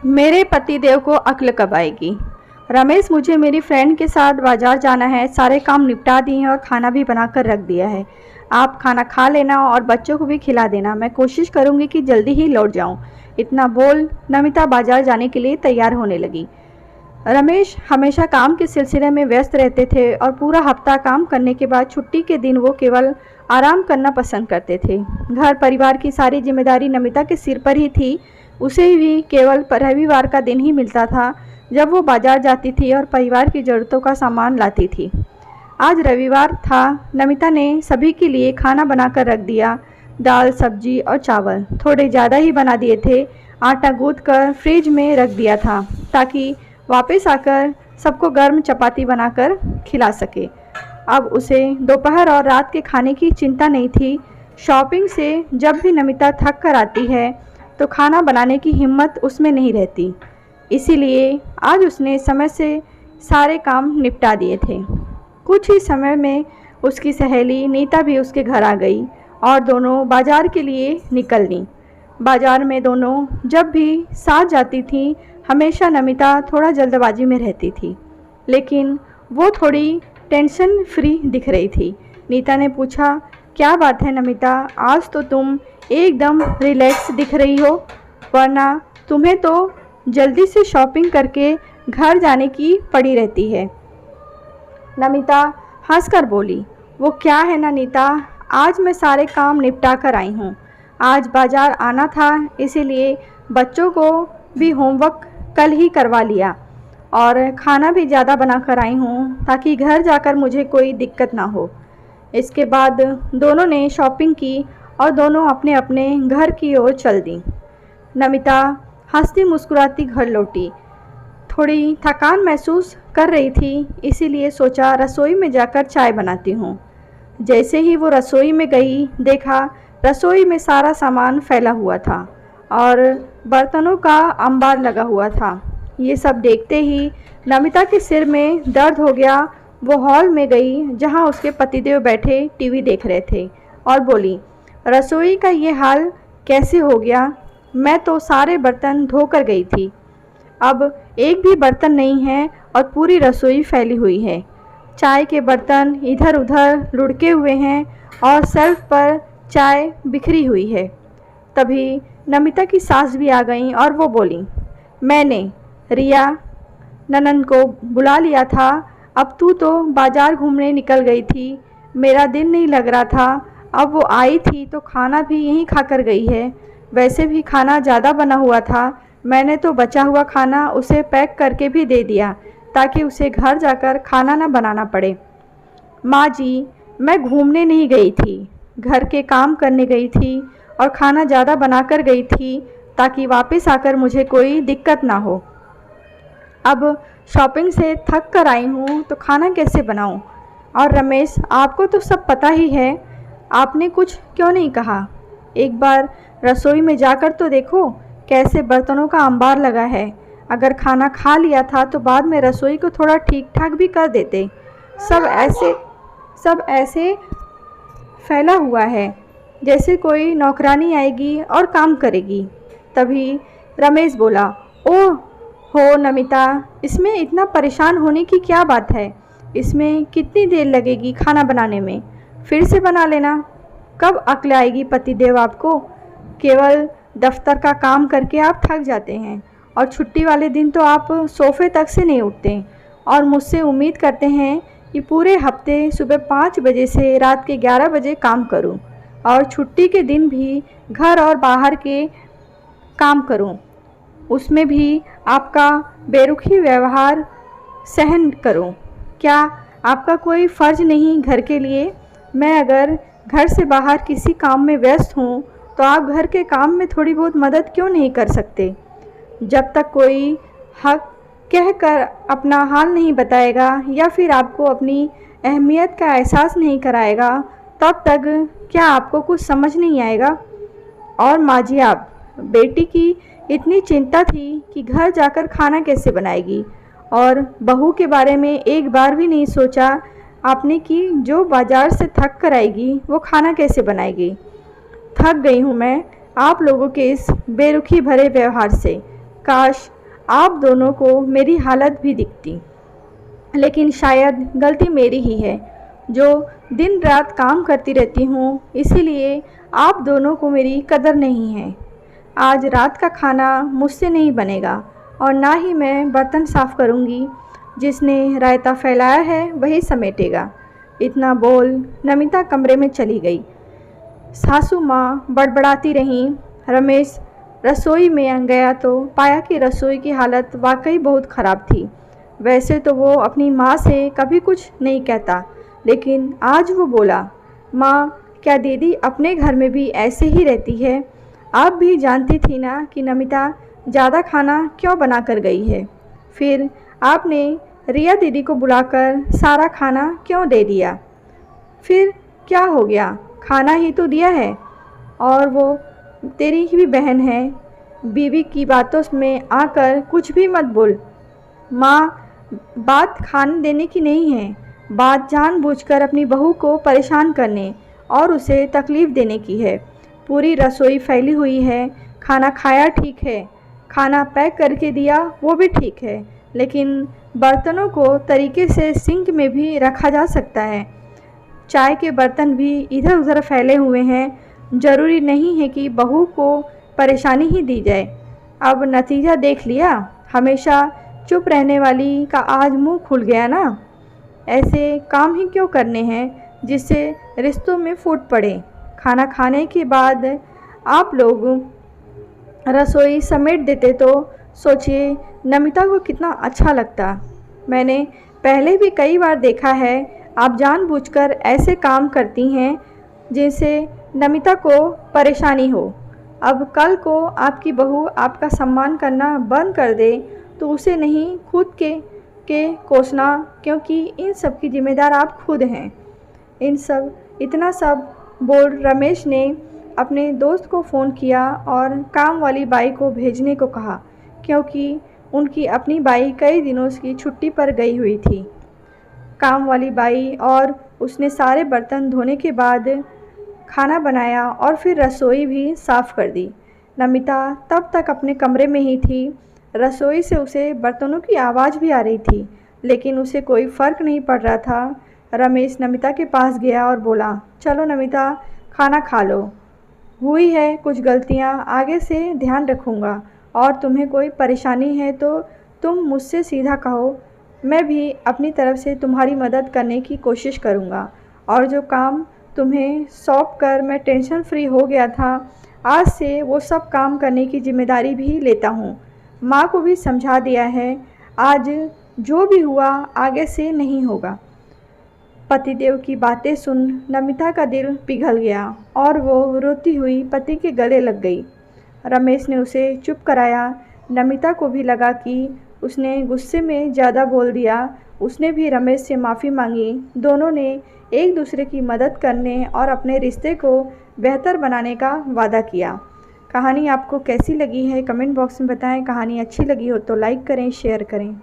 मेरे पतिदेव को अक्ल कब आएगी। रमेश, मुझे मेरी फ्रेंड के साथ बाजार जाना है। सारे काम निपटा दिए हैं और खाना भी बनाकर रख दिया है। आप खाना खा लेना और बच्चों को भी खिला देना। मैं कोशिश करूंगी कि जल्दी ही लौट जाऊं। इतना बोल नमिता बाजार जाने के लिए तैयार होने लगी। रमेश हमेशा काम के सिलसिले में व्यस्त रहते थे और पूरा हफ्ता काम करने के बाद छुट्टी के दिन वो केवल आराम करना पसंद करते थे। घर परिवार की सारी जिम्मेदारी नमिता के सिर पर ही थी। उसे भी केवल रविवार का दिन ही मिलता था जब वो बाजार जाती थी और परिवार की ज़रूरतों का सामान लाती थी। आज रविवार था। नमिता ने सभी के लिए खाना बनाकर रख दिया। दाल, सब्जी और चावल थोड़े ज़्यादा ही बना दिए थे। आटा गूँथ कर फ्रिज में रख दिया था ताकि वापस आकर सबको गर्म चपाती बनाकर खिला सके। अब उसे दोपहर और रात के खाने की चिंता नहीं थी। शॉपिंग से जब भी नमिता थक कर आती है तो खाना बनाने की हिम्मत उसमें नहीं रहती। इसीलिए आज उसने समय से सारे काम निपटा दिए थे। कुछ ही समय में उसकी सहेली नीता भी उसके घर आ गई और दोनों बाजार के लिए निकल लीं। बाजार में दोनों जब भी साथ जाती थीं, हमेशा नमिता थोड़ा जल्दबाजी में रहती थी, लेकिन वो थोड़ी टेंशन फ्री दिख रही थी। नीता ने पूछा, क्या बात है नमिता, आज तो तुम एकदम रिलैक्स दिख रही हो, वरना तुम्हें तो जल्दी से शॉपिंग करके घर जाने की पड़ी रहती है। नमिता हंसकर बोली, वो क्या है ना नीता, आज मैं सारे काम निपटा कर आई हूँ। आज बाजार आना था, इसीलिए बच्चों को भी होमवर्क कल ही करवा लिया और खाना भी ज़्यादा बना कर आई हूँ ताकि घर जाकर मुझे कोई दिक्कत ना हो। इसके बाद दोनों ने शॉपिंग की और दोनों अपने अपने घर की ओर चल दी। नमिता हंसती मुस्कुराती घर लौटी। थोड़ी थकान महसूस कर रही थी, इसीलिए सोचा रसोई में जाकर चाय बनाती हूँ। जैसे ही वो रसोई में गई, देखा रसोई में सारा सामान फैला हुआ था और बर्तनों का अंबार लगा हुआ था। ये सब देखते ही नमिता के सिर में दर्द हो गया। वो हॉल में गई जहाँ उसके पतिदेव बैठे टीवी देख रहे थे और बोली, रसोई का ये हाल कैसे हो गया? मैं तो सारे बर्तन धोकर गई थी, अब एक भी बर्तन नहीं है और पूरी रसोई फैली हुई है। चाय के बर्तन इधर उधर लुढ़के हुए हैं और शेल्फ पर चाय बिखरी हुई है। तभी नमिता की सास भी आ गई और वो बोली, मैंने रिया ननंद को बुला लिया था, अब तू तो बाजार घूमने निकल गई थी, मेरा दिन नहीं लग रहा था, अब वो आई थी तो खाना भी यहीं खाकर गई है। वैसे भी खाना ज़्यादा बना हुआ था, मैंने तो बचा हुआ खाना उसे पैक करके भी दे दिया ताकि उसे घर जाकर खाना ना बनाना पड़े। माँ जी, मैं घूमने नहीं गई थी, घर के काम करने गई थी और खाना ज़्यादा बनाकर गई थी ताकि वापस आकर मुझे कोई दिक्कत ना हो। अब शॉपिंग से थक कर आई हूँ तो खाना कैसे बनाऊँ? और रमेश, आपको तो सब पता ही है, आपने कुछ क्यों नहीं कहा? एक बार रसोई में जाकर तो देखो कैसे बर्तनों का अंबार लगा है। अगर खाना खा लिया था तो बाद में रसोई को थोड़ा ठीक ठाक भी कर देते। सब ऐसे फैला हुआ है जैसे कोई नौकरानी आएगी और काम करेगी। तभी रमेश बोला, ओह हो नमिता, इसमें इतना परेशान होने की क्या बात है? इसमें कितनी देर लगेगी खाना बनाने में? फिर से बना लेना। कब अक्ल आएगी पतिदेव आपको? केवल दफ्तर का काम करके आप थक जाते हैं और छुट्टी वाले दिन तो आप सोफ़े तक से नहीं उठते और मुझसे उम्मीद करते हैं कि पूरे हफ्ते सुबह 5 बजे से रात के 11 बजे काम करूं और छुट्टी के दिन भी घर और बाहर के काम करूं, उसमें भी आपका बेरुखी व्यवहार सहन करूं। क्या आपका कोई फ़र्ज़ नहीं घर के लिए? मैं अगर घर से बाहर किसी काम में व्यस्त हूं तो आप घर के काम में थोड़ी बहुत मदद क्यों नहीं कर सकते? जब तक कोई हक कहकर अपना हाल नहीं बताएगा या फिर आपको अपनी अहमियत का एहसास नहीं कराएगा, तब तक क्या आपको कुछ समझ नहीं आएगा? और माँ जी, आप बेटी की इतनी चिंता थी कि घर जाकर खाना कैसे बनाएगी, और बहू के बारे में एक बार भी नहीं सोचा आपने कि जो बाज़ार से थक कर आएगी वो खाना कैसे बनाएगी। थक गई हूँ मैं आप लोगों के इस बेरुखी भरे व्यवहार से। काश आप दोनों को मेरी हालत भी दिखती, लेकिन शायद गलती मेरी ही है जो दिन रात काम करती रहती हूँ, इसीलिए आप दोनों को मेरी कदर नहीं है। आज रात का खाना मुझसे नहीं बनेगा और ना ही मैं बर्तन साफ़ करूँगी। जिसने रायता फैलाया है वही समेटेगा। इतना बोल नमिता कमरे में चली गई। सासू माँ बड़बड़ाती रहीं। रमेश रसोई में गया तो पाया कि रसोई की हालत वाकई बहुत ख़राब थी। वैसे तो वो अपनी माँ से कभी कुछ नहीं कहता, लेकिन आज वो बोला, माँ क्या दीदी अपने घर में भी ऐसे ही रहती है? आप भी जानती थी ना कि नमिता ज़्यादा खाना क्यों बना कर गई है। फिर आपने रिया दीदी को बुलाकर सारा खाना क्यों दे दिया? फिर क्या हो गया, खाना ही तो दिया है। और वो तेरी ही भी बहन है। बीवी की बातों में आकर कुछ भी मत बोल। माँ, बात खाने देने की नहीं है, बात जानबूझकर अपनी बहू को परेशान करने और उसे तकलीफ़ देने की है। पूरी रसोई फैली हुई है। खाना खाया ठीक है, खाना पैक करके दिया वो भी ठीक है, लेकिन बर्तनों को तरीके से सिंक में भी रखा जा सकता है। चाय के बर्तन भी इधर उधर फैले हुए हैं। ज़रूरी नहीं है कि बहू को परेशानी ही दी जाए। अब नतीजा देख लिया। हमेशा चुप रहने वाली का आज मुंह खुल गया ना। ऐसे काम ही क्यों करने हैं जिससे रिश्तों में फूट पड़े। खाना खाने के बाद आप लोग रसोई समेट देते तो सोचिए नमिता को कितना अच्छा लगता। मैंने पहले भी कई बार देखा है, आप जानबूझकर ऐसे काम करती हैं जिनसे नमिता को परेशानी हो। अब कल को आपकी बहू आपका सम्मान करना बंद कर दे तो उसे नहीं खुद के कोसना, क्योंकि इन सब की जिम्मेदार आप खुद हैं। इतना सब बोल रमेश ने अपने दोस्त को फ़ोन किया और काम वाली बाई को भेजने को कहा, क्योंकि उनकी अपनी बाई कई दिनों की छुट्टी पर गई हुई थी। काम वाली बाई और उसने सारे बर्तन धोने के बाद खाना बनाया और फिर रसोई भी साफ़ कर दी। नमिता तब तक अपने कमरे में ही थी। रसोई से उसे बर्तनों की आवाज़ भी आ रही थी, लेकिन उसे कोई फ़र्क नहीं पड़ रहा था। रमेश नमिता के पास गया और बोला, चलो नमिता, खाना खा लो। हुई है कुछ गलतियाँ, आगे से ध्यान रखूँगा और तुम्हें कोई परेशानी है तो तुम मुझसे सीधा कहो। मैं भी अपनी तरफ से तुम्हारी मदद करने की कोशिश करूँगा। और जो काम तुम्हें सौंप कर मैं टेंशन फ्री हो गया था, आज से वो सब काम करने की जिम्मेदारी भी लेता हूँ। माँ को भी समझा दिया है, आज जो भी हुआ आगे से नहीं होगा। पतिदेव की बातें सुन नमिता का दिल पिघल गया और वो रोती हुई पति के गले लग गई। रमेश ने उसे चुप कराया। नमिता को भी लगा कि उसने गुस्से में ज़्यादा बोल दिया। उसने भी रमेश से माफ़ी मांगी। दोनों ने एक दूसरे की मदद करने और अपने रिश्ते को बेहतर बनाने का वादा किया। कहानी आपको कैसी लगी है कमेंट बॉक्स में बताएं। कहानी अच्छी लगी हो तो लाइक करें, शेयर करें।